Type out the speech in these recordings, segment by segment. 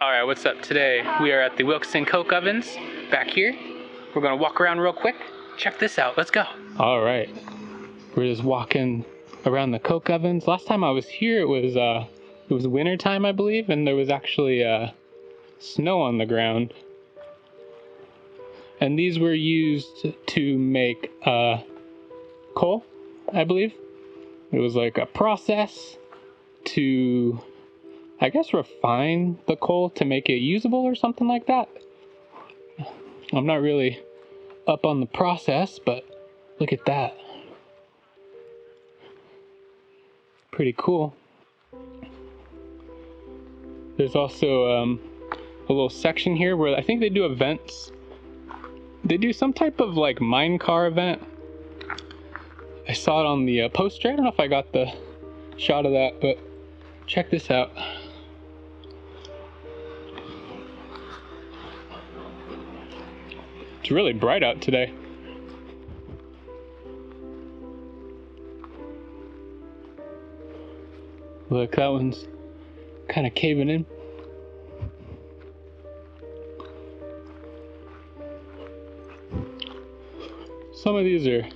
Alright, what's up? Today we are at the Wilkeson Coke Ovens back here. We're gonna walk around real quick. Check this out, let's go. Alright, we're just walking around the Coke Ovens. Last time I was here it was winter time, I believe, and there was actually snow on the ground. And these were used to make coal, I believe. It was like a process to, I guess, refine the coal to make it usable or something like that. I'm not really up on the process, but look at that. Pretty cool. There's also a little section here where I think they do events. They do some type of like mine car event. I saw it on the poster. I don't know if I got the shot of that, but check this out. It's really bright out today. Look, that one's kind of caving in. Some of these are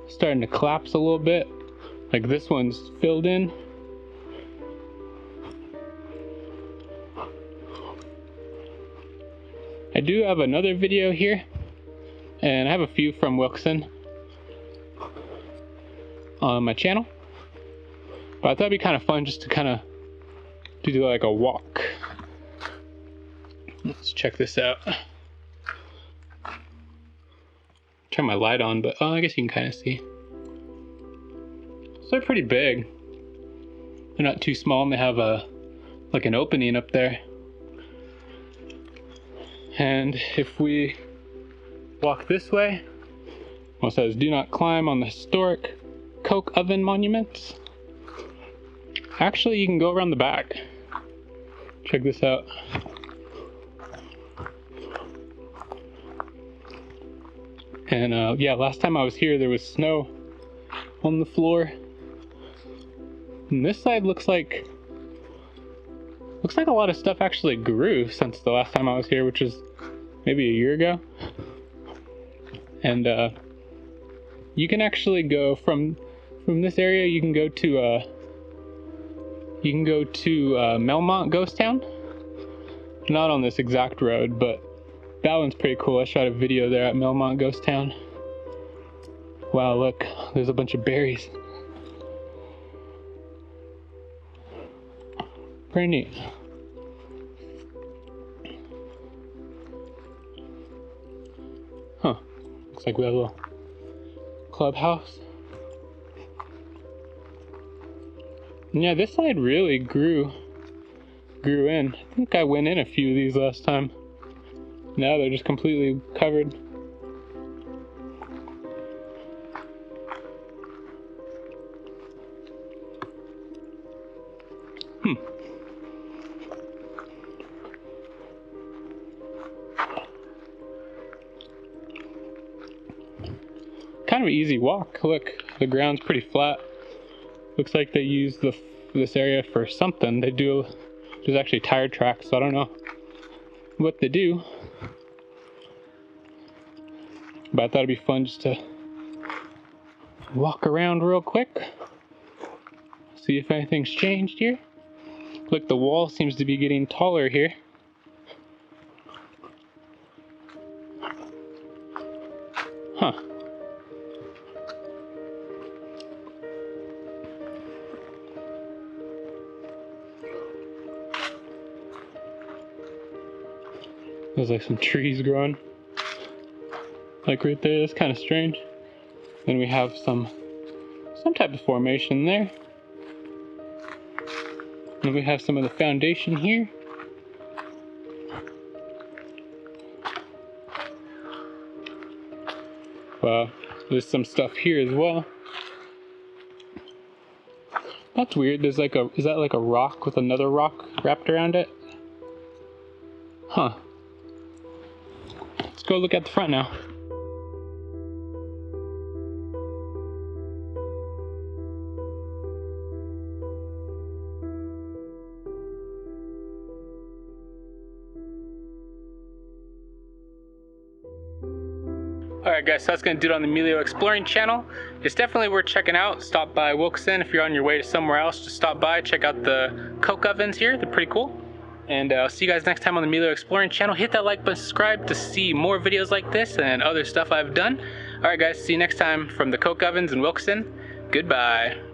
starting to collapse a little bit. Like this one's filled in. I do have another video here, and I have a few from Wilkeson on my channel. But I thought it'd be kind of fun just to kind of do like a walk. Let's check this out. Turn my light on, but I guess you can kind of see. So they're pretty big. They're not too small, and they have like an opening up there. And if we walk this way, it says do not climb on the historic Coke oven monuments. Actually, you can go around the back. Check this out. And yeah, last time I was here there was snow on the floor. And this side looks like a lot of stuff actually grew since the last time I was here, which is maybe a year ago. And you can actually go from this area. You can go to Melmont Ghost Town. Not on this exact road, but that one's pretty cool. I shot a video there at Melmont Ghost Town. Wow, look, there's a bunch of berries. Pretty neat. Huh. Looks like we have a little clubhouse. And yeah, this side really grew in. I think I went in a few of these last time. Now they're just completely covered. Kind of an easy walk. Look, the ground's pretty flat. Looks like they use this area for something. There's actually tire tracks, so I don't know what they do. But I thought it'd be fun just to walk around real quick. See if anything's changed here. Look, the wall seems to be getting taller here. Huh. There's like some trees growing. Like right there, that's kind of strange. Then we have some type of formation there. And we have some of the foundation here. Wow, there's some stuff here as well. That's weird. There's like is that like a rock with another rock wrapped around it? Huh. Let's go look at the front now. Alright guys, so that's going to do it on the Emilio Exploring channel. It's definitely worth checking out. Stop by Wilkeson if you're on your way to somewhere else. Just stop by, check out the Coke Ovens here. They're pretty cool. And I'll see you guys next time on the Emilio Exploring channel. Hit that like button, subscribe to see more videos like this and other stuff I've done. Alright guys, see you next time from the Coke Ovens in Wilkeson. Goodbye.